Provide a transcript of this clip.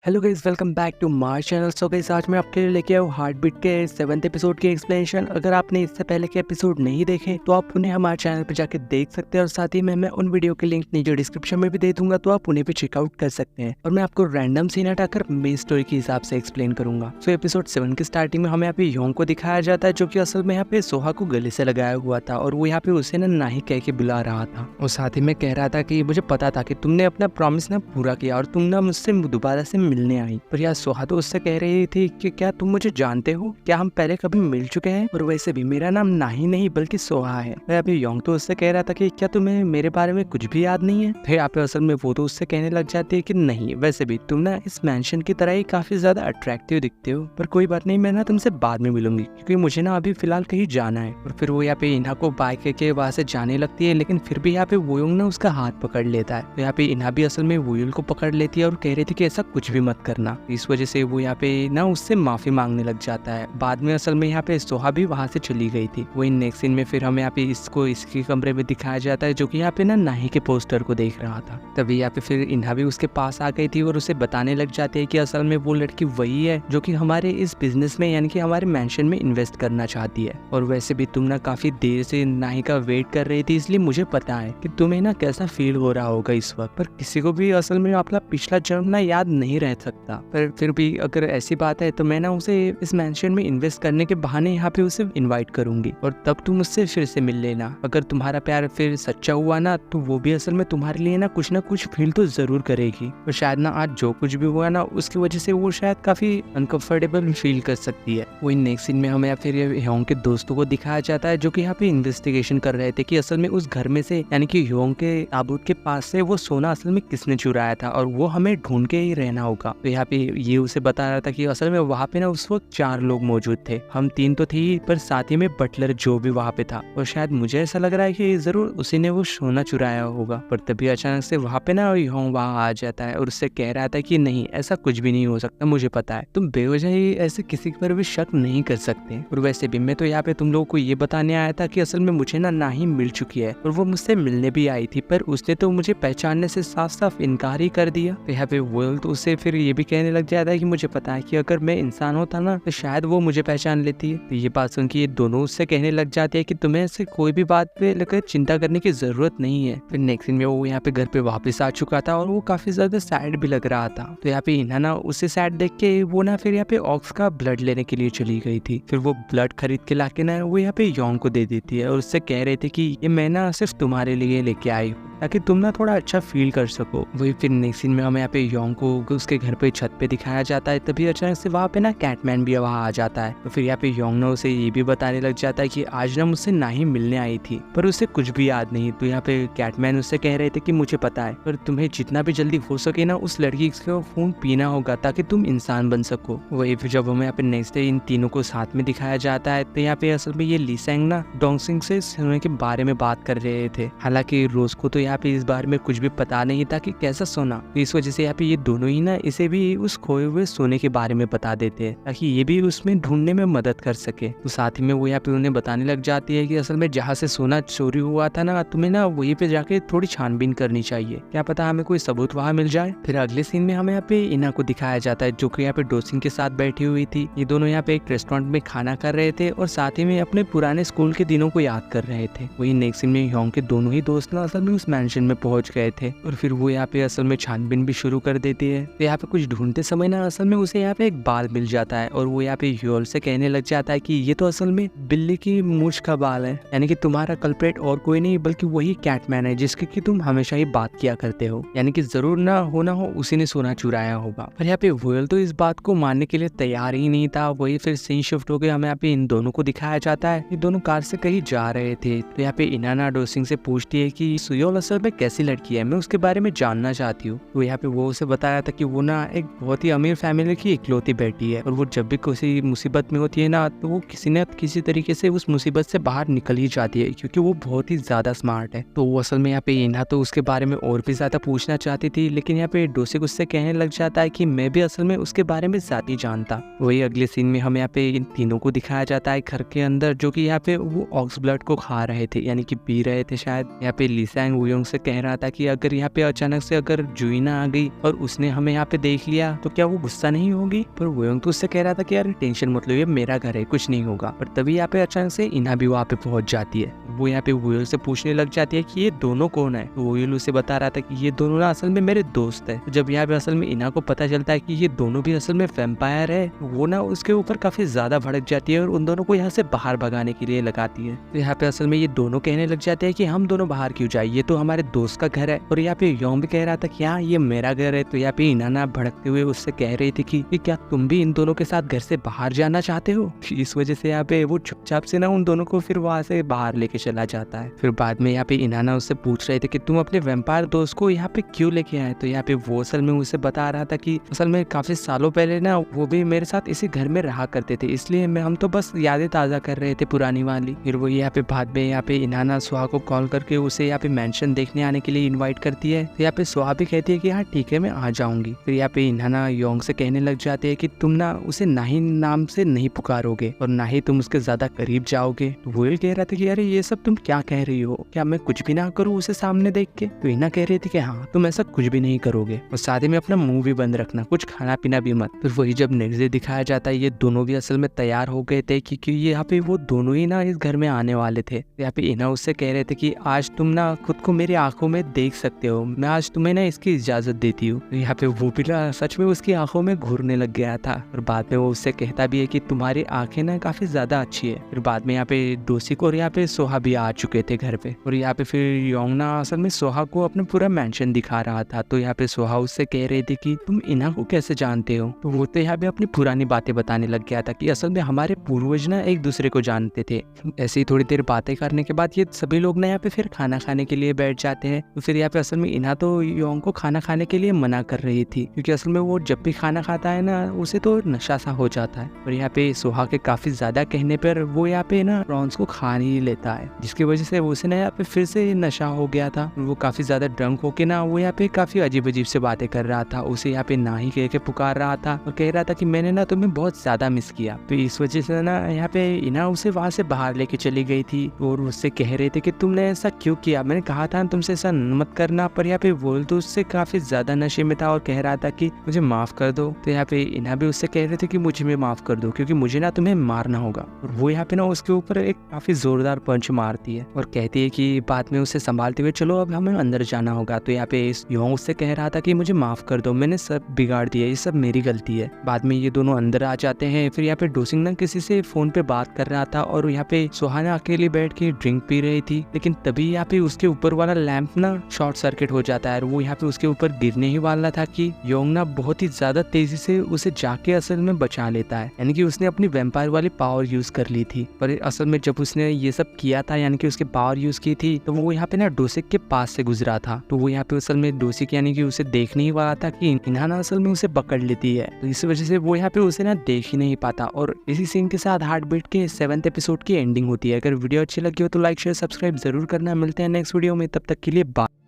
Hello guys, welcome back to my channel. So guys, आज मैं आपके लिए लेके आया हूँ हार्ट बीट के 7th एपिसोड की एक्सप्लेनेशन। अगर आपने इससे पहले के एपिसोड नहीं देखे तो आप उन्हें हमारे चैनल पर जाके देख सकते हैं, और साथ ही में मैं उन वीडियो के लिंक नीचे डिस्क्रिप्शन में भी दे दूंगा, तो आप उन्हें भी चेकआउट कर सकते हैं। और मैं आपको रैंडम सीन हटाकर मेन स्टोरी के हिसाब से एक्सप्लेन करूंगा। सो एपिसोड 7 की स्टार्टिंग में हमें यहाँ पे योंग को दिखाया जाता है, जो की असल में यहाँ पे सोहा को गले से लगाया हुआ था, और वो यहाँ पे उसे नाही कह के बुला रहा था। और साथ ही में कह रहा था कि मुझे पता था कि तुमने अपना प्रॉमिस पूरा किया और तुम मुझसे दोबारा से मिलने आई। पर यार सोहा तो उससे कह रही थी कि क्या तुम मुझे जानते हो, क्या हम पहले कभी मिल चुके हैं, और वैसे भी मेरा नाम नाही नहीं बल्कि सोहा है। फिर अभी योंग तो उससे कह रहा था कि क्या तुम्हें मेरे बारे में कुछ भी याद नहीं है। फिर यहाँ पे असल में वो तो उससे कहने लग जाती है कि नहीं, वैसे भी तुम इस मैंशन की तरह ही काफी ज्यादा अट्रैक्टिव दिखते हो, पर कोई बात नहीं, मैं तुमसे बाद में मिलूंगी क्योंकि मुझे अभी फिलहाल कहीं जाना है। और फिर वो यहाँ पे इन्हा को बाय करके वहां से जाने लगती है, लेकिन फिर भी यहाँ पे वोयोंग उसका हाथ पकड़ लेता है। तो यहाँ पे इन्हा भी असल में वोयुल को पकड़ लेती है और कह रही थी कि ऐसा कुछ भी मत करना। इस वजह से वो यहाँ पे उससे माफी मांगने लग जाता है। बाद में असल में यहाँ पे सोहा भी वहां से चली गई थी। वही नेक्स्ट सीन में फिर हमें यहाँ पे इसको इसके कमरे में दिखाया जाता है, जो कि यहाँ पे नाही के पोस्टर को देख रहा था। तभी यहाँ पे फिर इन्हा भी उसके पास आ गई थी और उसे बताने लग जाती है कि असल में वो लड़की वही है जो कि हमारे इस बिजनेस में यानी कि हमारे मैंशन में इन्वेस्ट करना चाहती है। और वैसे भी तुम काफी देर से नाही का वेट कर रही थी, इसलिए मुझे पता है कि तुम्हें कैसा फील हो रहा होगा इस वक्त। पर किसी को भी असल में अपना पिछला जन्म याद नहीं रह सकता। पर फिर भी अगर ऐसी बात है तो मैं उसे इस मैंशन में इन्वेस्ट करने के बहाने यहाँ पे उसे इनवाइट करूंगी, और तब तुम उससे फिर से मिल लेना। अगर तुम्हारा प्यार फिर सच्चा हुआ तो वो भी असल में तुम्हारे लिए कुछ फील तो जरूर करेगी। और शायद आज जो कुछ भी हुआ उसकी वजह से वो शायद काफी अनकंफर्टेबल फील कर सकती है। वही नेक्स्ट सीन में हमें फिर योंग के दोस्तों को दिखाया जाता है, जो कि यहाँ पे इन्वेस्टिगेशन कर रहे थे कि असल में उस घर में से यानी कि योंग के ताबूत के पास से वो सोना असल में किसने चुराया था, और वो हमें ढूंढ के ही रहना होगा। तो यहाँ पे ये उसे बता रहा था कि असल में वहाँ पे उस वक्त 4 लोग मौजूद थे। हम 3 तो थे ही, पर साथ ही में बटलर जो भी वहाँ पे था, और शायद मुझे ऐसा लग रहा है कि जरूर उसी ने वो सोना चुराया होगा। पर तभी अचानक से वहाँ पे योंग वहाँ आ जाता है और उससे कह रहा था कि नहीं, ऐसा कुछ भी नहीं हो सकता, मुझे पता है, तुम बेवजह ही ऐसे किसी पर भी शक नहीं कर सकते। और वैसे भी मैं तो यहाँ पे तुम लोगों को ये बताने आया था कि असल में मुझे नाही मिल चुकी है, और वो मुझसे मिलने भी आई थी, पर उसने तो मुझे पहचानने से साफ साफ इनकार ही कर दिया। तो यहाँ पे वो तो उसे फिर ये भी कहने लग जाता है कि मुझे पता है कि अगर मैं इंसान होता तो शायद वो मुझे पहचान लेती है। तो ये बात सुन के ये दोनों उससे कहने लग जाते हैं कि तुम्हें ऐसे कोई भी बात पे लेकर चिंता करने की जरूरत नहीं है। फिर नेक्स्ट दिन में वो यहाँ पे घर पे वापस आ चुका था और वो काफी ज्यादा सैड भी लग रहा था। तो यहाँ पे इन्हा उसे सैड देख के वो फिर यहाँ पे ऑक्स का ब्लड लेने के लिए चली गई थी। फिर वो ब्लड खरीद के लाके वो यहाँ पे योंग को दे देती है और उससे कह रहे थे कि ये मैं सिर्फ तुम्हारे लिए लेके आई हूँ ताकि तुम थोड़ा अच्छा फील कर सको। वही फिर नेक्स्ट सीन में हमें यहाँ पे योंग को उसके घर पे छत पे दिखाया जाता है। तभी अचानक से वहाँ पे कैटमैन भी वहाँ आ जाता है। तो फिर यहाँ पे योंग उसे ये भी बताने लग जाता है कि आज मुझसे नाही मिलने आई थी, पर उसे कुछ भी याद नहीं। तो यहाँ पे कैटमैन उससे कह रहे थे कि मुझे पता है, पर तुम्हें जितना भी जल्दी हो सके उस लड़की का खून पीना होगा ताकि तुम इंसान बन सको। वही फिर जब हमें यहाँ पे नेक्स्ट डे इन तीनों को साथ में दिखाया जाता है, तो यहाँ पे असल में ये लीसेंग डोंगसिंग से सोने के बारे में बात कर रहे थे। हालांकि रोज को तो यहाँ पे इस बारे में कुछ भी पता नहीं था कि कैसा सोना, तो इस वजह से यहाँ पे ये दोनों ही इसे भी उस खोए हुए सोने के बारे में बता देते हैं ताकि ये भी उसमें ढूंढने में मदद कर सके। तो साथ ही में वो यहाँ पे उन्हें बताने लग जाती है कि असल में जहाँ से सोना चोरी हुआ था तुम्हें वहीं पे जाके थोड़ी छानबीन करनी चाहिए, क्या पता हमें कोई सबूत वहाँ मिल जाए। फिर अगले सीन में हमें यहाँ पे इना को दिखाया जाता है, जो कि यहाँ पे डोसिंग के साथ बैठी हुई थी। ये दोनों यहाँ पे एक रेस्टोरेंट में खाना कर रहे थे और साथ ही में अपने पुराने स्कूल के दिनों को याद कर रहे थे। वही नेक्स्ट सीन में योंग के दोनों ही दोस्त असल में उस मैंशन में पहुंच गए थे और फिर वो यहाँ पे असल में छानबीन भी शुरू कर देती है। तो यहाँ पे कुछ ढूंढते समय असल में उसे यहाँ पे एक बाल मिल जाता है और वो यहाँ पे ह्योल से कहने लग जाता है कि ये तो असल में बिल्ली की मूंछ का बाल है, यानी कि तुम्हारा कल्प्रेट और कोई नहीं बल्कि वही कैटमैन है जिसके कि तुम हमेशा ही बात किया करते हो, यानी कि जरूर ना हो उसी ने सोना चुराया होगा। पर यहाँ पे वोयल तो इस बात को मानने के लिए तैयार ही नहीं था। वही फिर सीन शिफ्ट हो गए, हमें यहाँ पे इन दोनों को दिखाया जाता है। ये दोनों कार से कहीं जा रहे थे। तो यहाँ पे इनाना डोसिंग से पूछती है कि सुयोल असल असल में कैसी लड़की है, मैं उसके बारे में जानना चाहती हूँ। तो यहाँ पे वो उसे बताया था कि वो ना एक बहुत ही अमीर फैमिली की इकलौती बेटी है और वो जब भी किसी मुसीबत में होती है ना तो वो किसी न किसी तरीके से उस मुसीबत से बाहर निकल ही जाती है, क्योंकि वो बहुत ही ज्यादा स्मार्ट है। तो वो असल में यहाँ पे इन्हा तो उसके बारे में और भी ज्यादा पूछना चाहती थी, लेकिन यहाँ पे डोसिक उससे कहने लग जाता है कि मैं भी असल में उसके बारे में ज्यादा ही जानता। वही अगले सीन में हमें यहाँ पे इन तीनों को दिखाया जाता है घर के अंदर, जो कि यहाँ पे वो ऑक्स ब्लड को खा रहे थे, यानी कि पी रहे थे शायद। यहाँ पे लिसैंग वुयोंग से कह रहा था कि अगर यहाँ पे अचानक से अगर जुइना आ गई और उसने हमें यहाँ पे देख लिया तो क्या वो गुस्सा नहीं होगी। पर वुयोंग तो उससे कह रहा था कि यार टेंशन मत लो, ये मेरा घर है, कुछ नहीं होगा। पर तभी यहाँ पे अचानक से इन्हा भी वहाँ पे पहुंच जाती है। वो यहाँ पे वुयोल से पूछने लग जाती है कि ये दोनों कौन है। तो वुयोल उसे बता रहा था कि ये दोनों ना असल में मेरे दोस्त है। जब यहाँ पे असल में इन्हा को पता चलता है कि ये दोनों भी असल में वैम्पायर है, वो ना उसके ऊपर काफी ज्यादा भड़क जाती है और उन दोनों को यहाँ से बाहर भगाने के लिए लगाती है। तो यहाँ पे असल में ये दोनों कहने लग जाते हैं कि हम दोनों बाहर क्यों जाए, ये तो हमारे दोस्त का घर है। और यहाँ पे योंग भी कह रहा था कि हाँ ये मेरा घर है। तो यहाँ पे इन्हा ना भड़कते हुए उससे कह रही थी कि क्या तुम भी इन दोनों के साथ घर से बाहर जाना चाहते हो। इस वजह से यहाँ पे वो चुपचाप से ना उन दोनों को फिर वहां से बाहर लेके चला जाता है। फिर बाद में यहाँ पे इन्हा ना उससे पूछ रहे थे कि तुम अपने वैम्पायर दोस्त को यहाँ पे क्यों लेके आए। तो यहाँ पे वो असल में उसे बता रहा था कि असल में काफी सालों पहले ना वो भी मेरे साथ इसी घर में रहा करते थे, इसलिए हम तो बस यादें ताजा कर रहे थे पुरानी वाली। फिर वो यहाँ पे बाद में यहाँ पे इन्हा ना सुहा को कॉल करके उसे यहाँ पे मेंशन देखने आने के लिए इनवाइट करती है। तो यहाँ पे सुहा भी कहती है कि हाँ ठीक है मैं आ जाऊंगी। फिर यहाँ पे इन्हा ना योंग से कहने लग जाते हैं कि तुम ना उसे नाही नाम से नहीं पुकारोगे और ना ही तुम उसके ज्यादा करीब जाओगे। तो वोइल कह रहा था कि अरे ये सब तुम क्या कह रही हो, क्या मैं कुछ भी ना करूँ उसे सामने देख के। तो इन्हा कह रही थी कि हाँ तुम ऐसा कुछ भी नहीं करोगे और साथ ही में अपना मुंह भी बंद रखना, कुछ खाना पीना भी मत। फिर वही जब नेक्स्ट डे दिखाया जाता है, ये दोनों भी असल में तैयार हो गए थे क्योंकि ये यहाँ पे वो दोनों ही ना इस घर में आने वाले थे। यहाँ पे इन्हा उससे कह रहे थे कि आज तुम ना खुद को मेरी आंखों में देख सकते हो, मैं आज तुम्हें ना इसकी इजाजत देती हूँ। तो यहाँ पे वो भी ना सच में उसकी आंखों में घूरने लग गया था और बाद में वो उससे कहता भी है कि तुम्हारी आंखें ना काफी ज्यादा अच्छी है। फिर बाद में यहाँ पे डोसिक और यहाँ पे सोहा भी आ चुके थे घर पे और यहाँ पे फिर योंग ना असल में सोहा को अपना पूरा मेंशन दिखा रहा था। तो यहाँ पे सोहा उससे कह रही थी कि तुम इन्हा को कैसे जानते हो। तो वो तो यहाँ पे अपनी पुरानी बातें बताने लग गया था कि असल में हमारे पूर्वज ना एक दूसरे को जानते थे। ऐसे ही थोड़ी देर बातें करने के बाद ये सभी लोग ना यहाँ पे फिर खाना खाने के लिए बैठ जाते हैं। तो फिर यहाँ पे असल में इन्हा तो योंग को खाना खाने के लिए मना कर रही थी, क्योंकि असल में वो जब भी खाना खाता है ना उसे तो नशा सा हो जाता है। और यहाँ पे सोहा के काफी ज्यादा कहने पर वो यहाँ पे ना प्रॉन्स को खा नहीं लेता है, जिसकी वजह से उसे ना यहाँ पे फिर से नशा हो गया था। वो काफी ज्यादा ड्रंक होके ना वो यहाँ पे काफी अजीब अजीब से बातें कर रहा था, उसे यहाँ पे ना ही कह के पुकार रहा था और कह रहा था कि मैंने ना तुम्हें बहुत ज्यादा मिस किया। तो इस वजह से ना यहाँ पे इन्हा उसे वहां से बाहर लेके चली गई थी और उससे कह रहे थे कि तुमने ऐसा क्यों किया, मैंने कहा था तुमसे ऐसा मत करना। पर यहाँ पे बोल तो उससे काफी ज्यादा नशे में था और कह रहा था कि मुझे माफ कर दो। तो यहाँ पे इन्हा भी उससे कह रहे थे कि मुझे भी माफ कर दो, क्योंकि मुझे ना तुम्हें मारना होगा। और वो यहाँ पे ना उसके ऊपर एक काफी जोरदार पंच मारती है और कहती है कि बाद में उसे संभालते हुए चलो अब हमें अंदर जाना होगा। तो यहाँ पे योंग उससे कह रहा था कि मुझे माफ कर दो, मैंने सब बिगाड़ दिया, ये सब मेरी गलती है। बाद में ये दोनों अंदर आ जाते हैं। फिर यहाँ पे डोसिंग ना किसी से फोन पे बात कर रहा था और यहाँ पे सुहाना अकेली बैठ के ड्रिंक पी रही थी, लेकिन तभी यहाँ पे उसके ऊपर वाला लैंप ना शॉर्ट सर्किट हो जाता है और वो यहाँ पे उसके ऊपर गिरने ही वाला था कि योंग ना बहुत ही ज्यादा तेजी से उसे जाके असल में बचा लेता है, यानी कि उसने अपनी वैम्पायर वाली पावर यूज कर ली थी। पर असल में जब उसने ये सब किया था, यानी कि उसकी पावर यूज की थी, तो वो यहाँ पे ना डोसिक के पास से गुजरा था। तो वो यहाँ पे असल में डोसिक यानी कि उसे देखने ही वाला था कि इन्हा ना असल में उसे पकड़ लेती है। तो इस वजह से वो यहाँ पे उसे ना देख ही नहीं पाता और इसी सीन के साथ हार्ट बीट के 7th एपिसोड की एंडिंग होती है। अगर वीडियो अच्छी लगी हो तो लाइक शेयर सब्सक्राइब जरूर करना। मिलते हैं नेक्स्ट वीडियो में, तब तक के लिए बाय।